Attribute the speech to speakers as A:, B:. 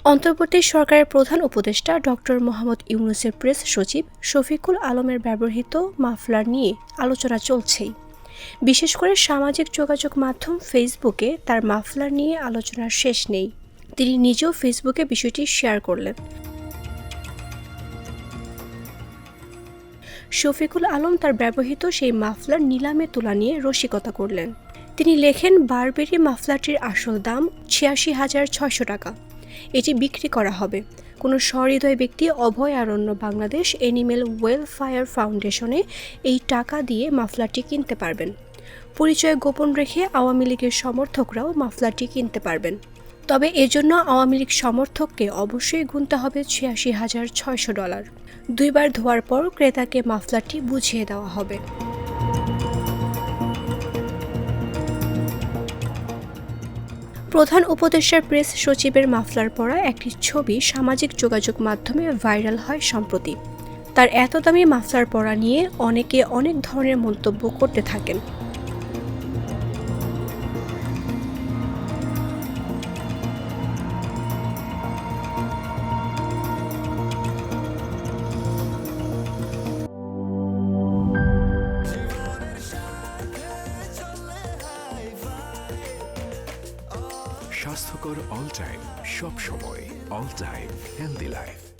A: অন্তর্বর্তী সরকারের প্রধান উপদেষ্টা ডক্টর মোহাম্মদ ইউনূসের প্রেস সচিব শফিকুল আলমের ব্যবহৃত মাফলার নিয়ে আলোচনা চলছেই। বিশেষ করে সামাজিক যোগাযোগ মাধ্যম ফেসবুকে তার মাফলার নিয়ে আলোচনার শেষ নেই। তিনি নিজেও ফেসবুকে বিষয়টি শেয়ার করলেন। শফিকুল আলম তার ব্যবহৃত সেই মাফলার নিলামে তোলা নিয়ে রসিকতা করলেন। তিনি লেখেন, বারবেরি মাফলারটির আসল দাম ৮৬,৬০০ টাকা। এটি বিক্রি করা হবে। কোনো সহৃদয় ব্যক্তি অভয়ারণ্য বাংলাদেশ এনিম্যাল ওয়েলফেয়ার ফাউন্ডেশনে এই টাকা দিয়ে মাফলারটি কিনতে পারবেন। পরিচয় গোপন রেখে আওয়ামী লীগের সমর্থকরাও মাফলারটি কিনতে পারবেন। তবে এজন্য আওয়ামী লীগ সমর্থককে অবশ্যই গুনতে হবে $৮৬,৬০০। ২ বার ধোয়ার পর ক্রেতাকে মাফলারটি বুঝিয়ে দেওয়া হবে। প্রধান উপদেষ্টার প্রেস সচিবের মাফলার পরা একটি ছবি সামাজিক যোগাযোগ মাধ্যমে ভাইরাল হয় সম্প্রতি। তার এত দামি মাফলার পরা নিয়ে অনেকে অনেক ধরনের মন্তব্য করতে থাকেন।
B: স্বাস্থ্যকর অল টাইম, সব সময় অল টাইম হেলদি লাইফ।